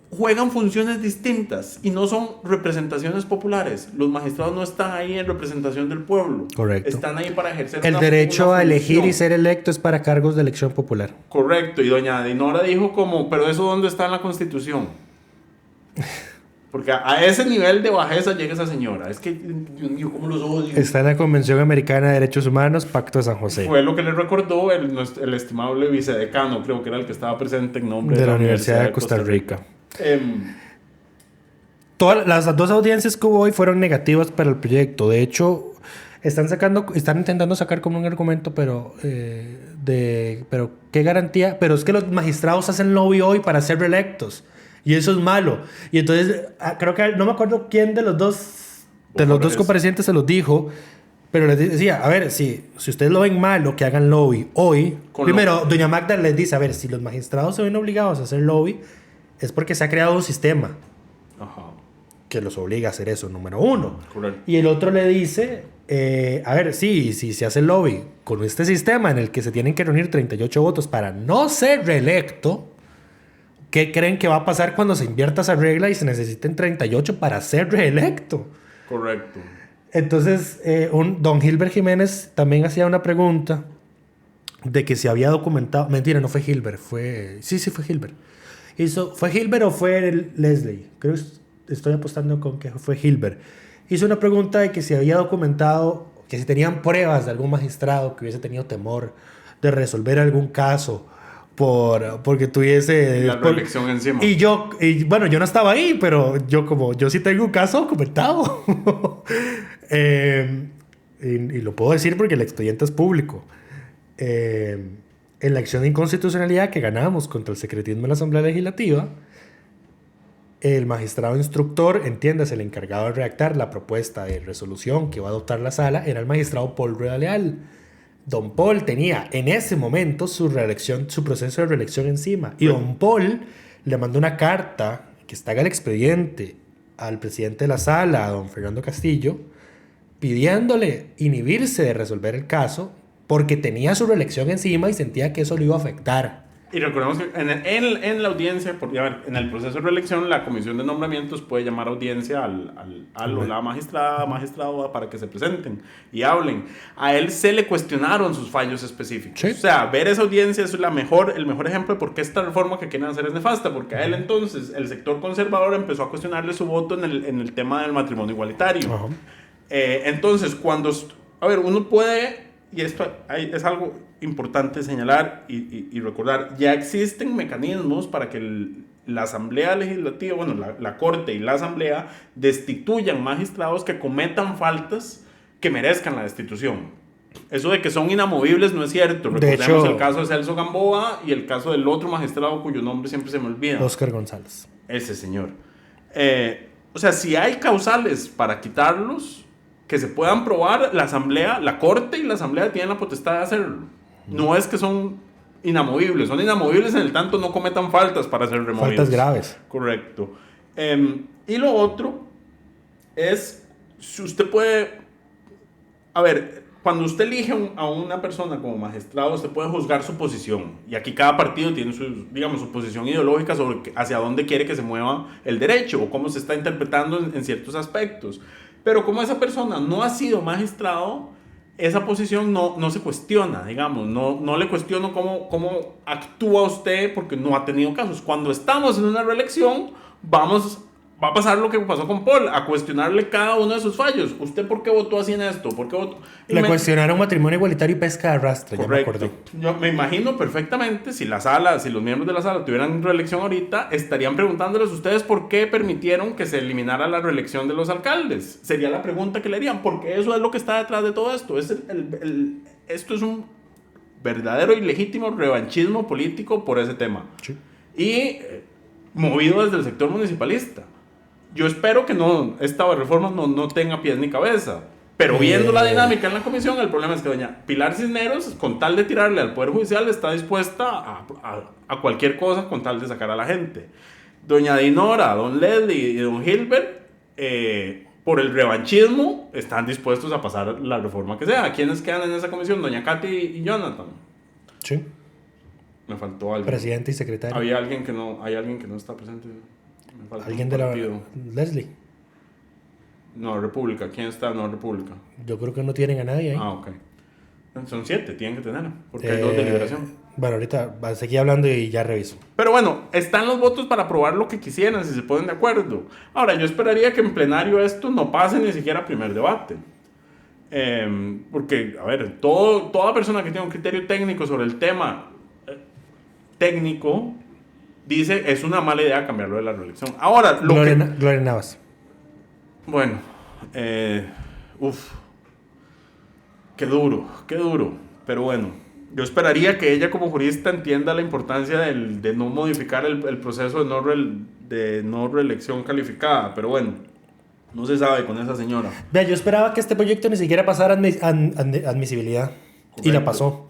juegan funciones distintas y no son representaciones populares. Los magistrados no están ahí en representación del pueblo. Correcto. Están ahí para ejercer el derecho a elegir y ser electo es para cargos de elección popular. Correcto. Y doña Dinora dijo pero ¿eso dónde está en la Constitución? Porque a ese nivel de bajeza llega esa señora. Es que, Dios mío, ¿cómo los odio? Está en la Convención Americana de Derechos Humanos, Pacto de San José. Fue lo que le recordó el estimable vicedecano, creo que era el que estaba presente en nombre de la Universidad de Costa Rica. Todas las dos audiencias que hubo hoy fueron negativas para el proyecto. De hecho, están intentando sacar como un argumento, pero qué garantía. Pero es que los magistrados hacen lobby hoy para ser reelectos y eso es malo. Y entonces creo que no me acuerdo quién de los dos comparecientes se los dijo, pero les decía, a ver, si ustedes lo ven malo que hagan lobby hoy. Primero, doña Magda les dice, a ver, si los magistrados se ven obligados a hacer lobby, es porque se ha creado un sistema que los obliga a hacer eso, número uno. Correcto. Y el otro le dice, a ver, si se hace lobby con este sistema en el que se tienen que reunir 38 votos para no ser reelecto, ¿qué creen que va a pasar cuando se invierta esa regla y se necesiten 38 para ser reelecto? Correcto. Entonces, don Gilbert Jiménez también hacía una pregunta de que se había documentado... Mentira, no fue Gilbert, Sí, fue Gilbert. ¿Fue Gilbert o fue Leslie? Creo que estoy apostando con que fue Gilbert. Hizo una pregunta de que se había documentado, que si tenían pruebas de algún magistrado que hubiese tenido temor de resolver algún caso porque tuviese... La reelección encima. Y bueno, yo no estaba ahí, pero yo sí tengo un caso documentado. Y lo puedo decir porque el expediente es público. En la acción de inconstitucionalidad que ganamos contra el secretismo en la Asamblea Legislativa, el magistrado instructor, entiéndase, el encargado de redactar la propuesta de resolución que va a adoptar la sala, era el magistrado Paul Rueda Leal. Don Paul tenía en ese momento su proceso de reelección encima. Y don Paul le mandó una carta que está en el expediente al presidente de la sala, a don Fernando Castillo, pidiéndole inhibirse de resolver el caso porque tenía su reelección encima y sentía que eso le iba a afectar. Y recordemos que en la audiencia, porque en el proceso de reelección, la comisión de nombramientos puede llamar a audiencia a la magistrado para que se presenten y hablen. A él se le cuestionaron sus fallos específicos. ¿Sí? O sea, ver esa audiencia es el mejor ejemplo de por qué esta reforma que quieren hacer es nefasta, porque a él entonces el sector conservador empezó a cuestionarle su voto en el tema del matrimonio igualitario. Uh-huh. Entonces, uno puede... Y esto es algo importante señalar y recordar. Ya existen mecanismos para que la Asamblea Legislativa, la Corte y la Asamblea destituyan magistrados que cometan faltas que merezcan la destitución. Eso de que son inamovibles no es cierto. Recordemos el caso de Celso Gamboa y el caso del otro magistrado cuyo nombre siempre se me olvida. Oscar González. Ese señor. Si hay causales para quitarlos, que se puedan probar, la Corte y la Asamblea tienen la potestad de hacerlo. No es que son inamovibles en el tanto no cometan faltas para ser removidos. Faltas graves. Correcto. Y lo otro es, si usted puede, a ver, cuando usted elige a una persona como magistrado, usted puede juzgar su posición. Y aquí cada partido tiene su posición ideológica sobre hacia dónde quiere que se mueva el derecho o cómo se está interpretando en ciertos aspectos. Pero como esa persona no ha sido magistrado, esa posición no se cuestiona, digamos. No le cuestiono cómo actúa usted porque no ha tenido casos. Cuando estamos en una reelección, va a pasar lo que pasó con Paul, a cuestionarle cada uno de sus fallos. ¿Usted por qué votó así en esto? ¿Por qué votó? Le cuestionaron matrimonio igualitario y pesca de arrastre. Correcto. Yo me imagino perfectamente si los miembros de la sala tuvieran reelección ahorita, estarían preguntándoles ustedes por qué permitieron que se eliminara la reelección de los alcaldes. Sería la pregunta que le harían, porque eso es lo que está detrás de todo esto. Esto es un verdadero y legítimo revanchismo político por ese tema. Sí. Y movido desde el sector municipalista. Yo espero que esta reforma no tenga pies ni cabeza. Pero viendo la dinámica en la comisión, el problema es que doña Pilar Cisneros, con tal de tirarle al Poder Judicial, está dispuesta a cualquier cosa con tal de sacar a la gente. Doña Dinora, don Leslie y don Gilbert, por el revanchismo, están dispuestos a pasar la reforma que sea. ¿Quiénes quedan en esa comisión? Doña Katy y Jonathan. Sí. Me faltó alguien. Presidente y secretario. Hay alguien que no está presente. ¿Alguien de la Leslie? No, República. ¿Quién está en la República? Yo creo que no tienen a nadie ahí. Ok. Son 7, tienen que tener. Porque hay 2 de liberación. Bueno, ahorita va a seguir hablando y ya reviso. Pero bueno, están los votos para aprobar lo que quisieran, si se ponen de acuerdo. Ahora, yo esperaría que en plenario esto no pase ni siquiera a primer debate. Porque, a ver, toda persona que tiene un criterio técnico sobre el tema técnico dice es una mala idea cambiarlo de la reelección. Ahora, Gloria Navas. Bueno, qué duro. Pero bueno, yo esperaría que ella como jurista entienda la importancia de no modificar el proceso de no reelección calificada. Pero bueno, no se sabe con esa señora. Vea, yo esperaba que este proyecto ni siquiera pasara admisibilidad. Correcto. Y la pasó.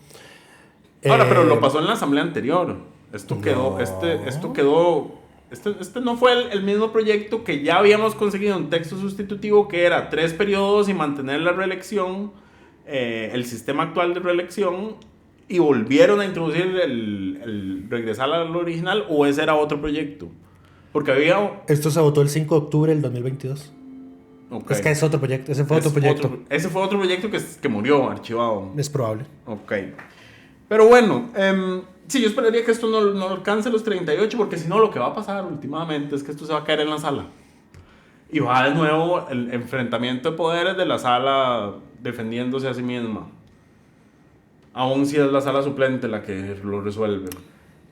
Ahora, pero lo pasó en la asamblea anterior. Esto quedó, este no fue el mismo proyecto que ya habíamos conseguido un texto sustitutivo que era 3 periodos y mantener la reelección, el sistema actual de reelección, y volvieron a introducir el regresar al original, o ese era otro proyecto. Porque había... Esto se votó el 5 de octubre del 2022. Okay. Es que es otro proyecto, ese fue otro proyecto. Ese fue otro proyecto que murió archivado. Es probable. Ok. Pero bueno, sí, yo esperaría que esto no alcance los 38, porque si no, lo que va a pasar últimamente es que esto se va a caer en la sala. Y va de nuevo el enfrentamiento de poderes de la sala defendiéndose a sí misma. Aún si es la sala suplente la que lo resuelve.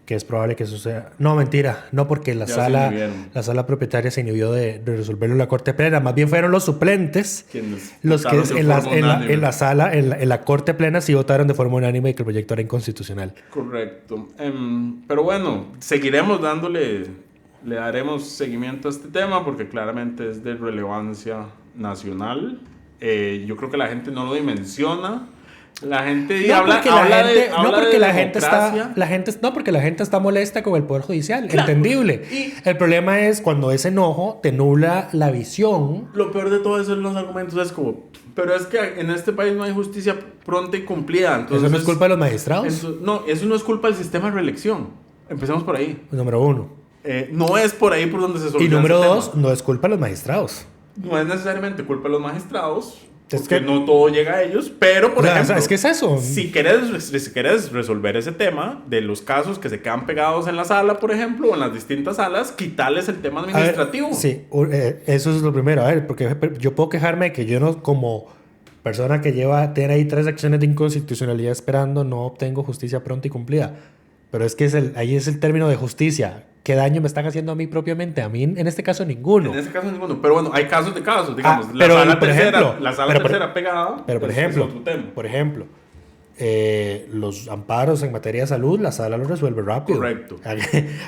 Que es probable que suceda. No, mentira. No, porque la sala propietaria se inhibió de resolverlo en la Corte Plena. Más bien fueron los suplentes los que en la sala, en la Corte Plena, sí votaron de forma unánime y que el proyecto era inconstitucional. Correcto. Pero bueno, le daremos seguimiento a este tema porque claramente es de relevancia nacional. Yo creo que la gente no lo dimensiona. La gente porque la gente está molesta con el Poder Judicial, claro. Entendible. El problema es cuando ese enojo te nubla la visión. Lo peor de todo eso es los argumentos, es como, pero es que en este país no hay justicia pronta y cumplida. Entonces, ¿eso no es culpa de los magistrados? Eso no es culpa del sistema de reelección. Empecemos por ahí. Número 1. No es por ahí por donde se soluciona. Y número 2, no es culpa de los magistrados. No es necesariamente culpa de los magistrados. Porque no todo llega a ellos, pero por ejemplo, es que es eso. Si quieres resolver ese tema de los casos que se quedan pegados en la sala, por ejemplo, o en las distintas salas, quitarles el tema administrativo. Ver, sí, eso es lo primero. A ver, porque yo puedo quejarme de que yo no, como persona que tiene ahí 3 acciones de inconstitucionalidad esperando, no obtengo justicia pronta y cumplida. Pero es que ahí es el término de justicia. ¿Qué daño me están haciendo a mí propiamente? A mí, en este caso, ninguno. En este caso, ninguno. Pero bueno, hay casos de casos. Digamos, la sala tercera pegada. Pero, por ejemplo, los amparos en materia de salud, la sala lo resuelve rápido. Correcto.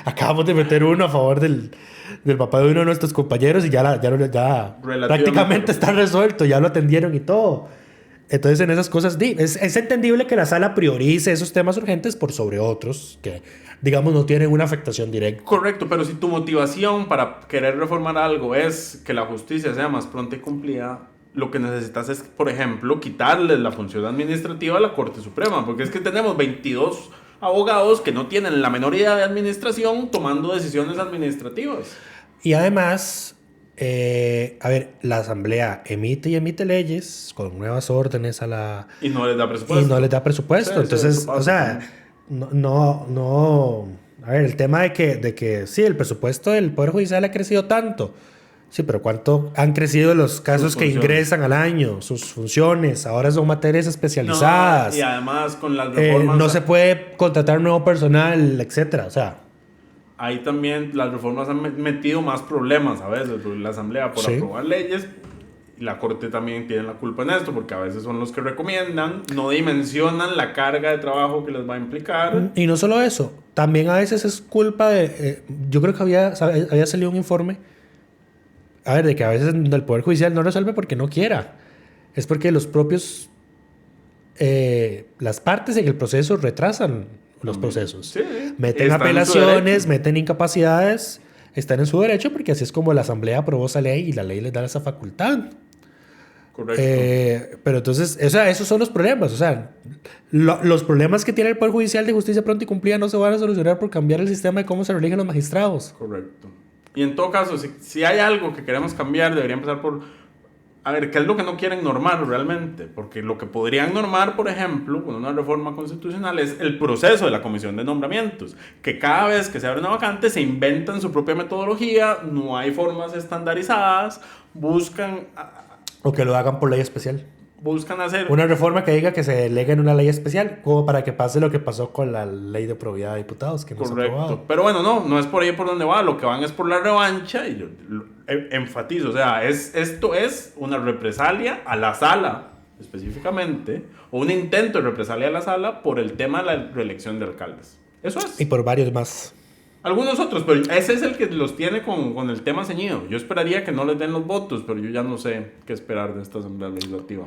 Acabamos de meter uno a favor del papá de uno de nuestros compañeros y ya prácticamente está resuelto. Ya lo atendieron y todo. Entonces, en esas cosas, es entendible que la sala priorice esos temas urgentes por sobre otros que, digamos, no tienen una afectación directa. Correcto, pero si tu motivación para querer reformar algo es que la justicia sea más pronta y cumplida, lo que necesitas es, por ejemplo, quitarle la función administrativa a la Corte Suprema, porque es que tenemos 22 abogados que no tienen la menor idea de administración tomando decisiones administrativas. Y además... a ver, la Asamblea emite leyes con nuevas órdenes a la... Y no les da presupuesto. Sí, entonces, o sea, no... A ver, el tema de que sí, el presupuesto del Poder Judicial ha crecido tanto. Sí, pero ¿cuánto han crecido los casos que ingresan al año? Sus funciones, ahora son materias especializadas. No, y además con las reformas... no se puede contratar nuevo personal, etcétera, o sea... Ahí también las reformas han metido más problemas a veces. La Asamblea por aprobar leyes, y la Corte también tiene la culpa en esto, porque a veces son los que recomiendan, no dimensionan la carga de trabajo que les va a implicar. Y no solo eso, también a veces es culpa de... yo creo que había salido un informe, a ver, de que a veces el Poder Judicial no resuelve porque no quiera. Es porque los propios... las partes en el proceso retrasan los procesos. Sí, meten apelaciones, meten incapacidades, están en su derecho porque así es como la Asamblea aprobó esa ley y la ley les da esa facultad. Correcto. Pero entonces, o sea, esos son los problemas. O sea, los problemas que tiene el Poder Judicial de justicia pronta y cumplida no se van a solucionar por cambiar el sistema de cómo se eligen los magistrados. Correcto. Y en todo caso, si hay algo que queremos cambiar, debería empezar por... A ver, ¿qué es lo que no quieren normar realmente? Porque lo que podrían normar, por ejemplo, con una reforma constitucional es el proceso de la comisión de nombramientos. Que cada vez que se abre una vacante se inventan su propia metodología, no hay formas estandarizadas, buscan... O que lo hagan por ley especial. Buscan hacer... Una reforma que diga que se delegue en una ley especial, como para que pase lo que pasó con la ley de probidad de diputados, que no se ha aprobado. Pero bueno, no es por ahí por donde va, lo que van es por la revancha, y yo enfatizo, o sea, esto es una represalia a la sala, específicamente, o un intento de represalia a la sala por el tema de la reelección de alcaldes. Eso es. Y por varios más. Algunos otros, pero ese es el que los tiene con el tema ceñido. Yo esperaría que no les den los votos, pero yo ya no sé qué esperar de esta Asamblea Legislativa.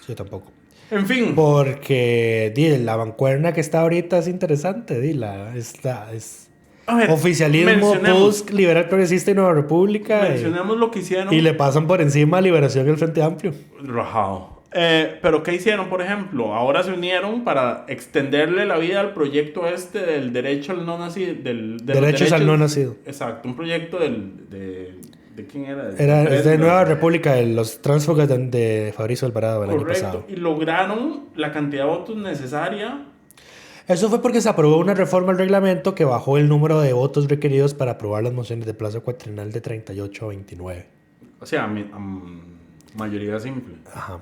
Yo tampoco. En fin. Porque la bancuerna que está ahorita es interesante. Oficialismo, PUSC, Liberal Progresista y Nueva República. Mencionemos lo que hicieron. Y le pasan por encima a Liberación y el Frente Amplio. Rajado. Pero ¿qué hicieron, por ejemplo? Ahora se unieron para extenderle la vida al proyecto del derecho al no nacido. Derechos al no nacido. Exacto, un proyecto ¿de quién era? Es de Nueva República, de los tránsfugas de Fabrizio Alvarado el año pasado. Y lograron la cantidad de votos necesaria. Eso fue porque se aprobó una reforma al reglamento que bajó el número de votos requeridos para aprobar las mociones de plazo cuatrenal de 38 a 29. O sea, mayoría simple. Ajá.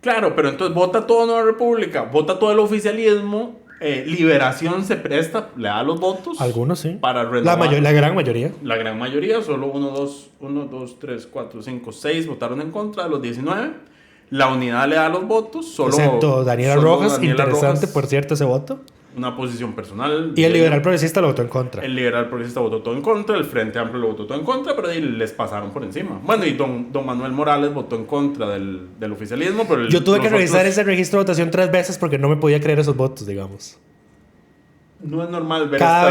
Claro, pero entonces vota toda Nueva República, vota todo el oficialismo, Liberación se presta, le da los votos. Algunos sí. Para renovar. La gran mayoría. La gran mayoría, solo 1, 2, 3, 4, 5, 6 votaron en contra de los 19. La unidad le da los votos. Excepto Daniela Rojas, interesante por cierto ese voto. Una posición personal. Y el Liberal Progresista lo votó en contra. El Liberal Progresista votó todo en contra, el Frente Amplio lo votó todo en contra, pero ahí les pasaron por encima. Bueno, y don Manuel Morales votó en contra del oficialismo, pero... Yo tuve que revisar ese registro de votación 3 veces porque no me podía creer esos votos, digamos. No es normal ver cada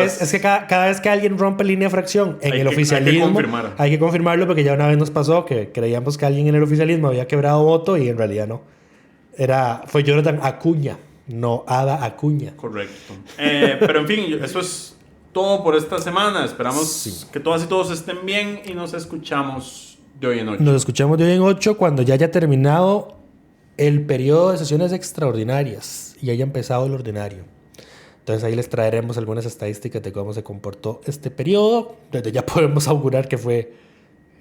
vez que alguien rompe línea de fracción en el oficialismo, hay que confirmarlo porque ya una vez nos pasó que creíamos que alguien en el oficialismo había quebrado voto y en realidad no. Fue Jonathan Acuña. No, Ada Acuña. Correcto. Pero en fin, eso es todo por esta semana. Esperamos que todas y todos estén bien y nos escuchamos de hoy en 8. Nos escuchamos de hoy en 8 cuando ya haya terminado el periodo de sesiones extraordinarias y haya empezado el ordinario. Entonces ahí les traeremos algunas estadísticas de cómo se comportó este periodo. Desde ya podemos augurar que fue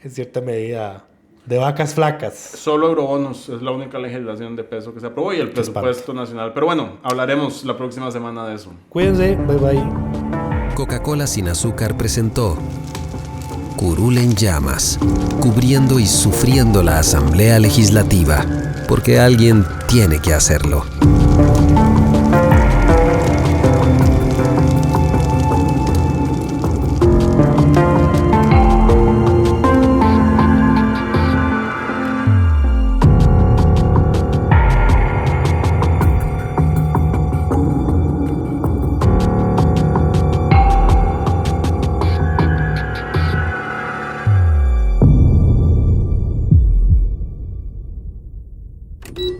en cierta medida... de vacas flacas. Solo eurobonos es la única legislación de peso que se aprobó y el presupuesto nacional. Pero bueno, hablaremos la próxima semana de eso. Cuídense, bye bye. Coca-Cola sin azúcar presentó Curul en llamas, cubriendo y sufriendo la Asamblea Legislativa, porque alguien tiene que hacerlo.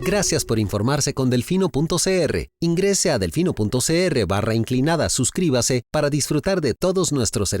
Gracias por informarse con delfino.cr. Ingrese a delfino.cr/inclinada, suscríbase para disfrutar de todos nuestros servicios.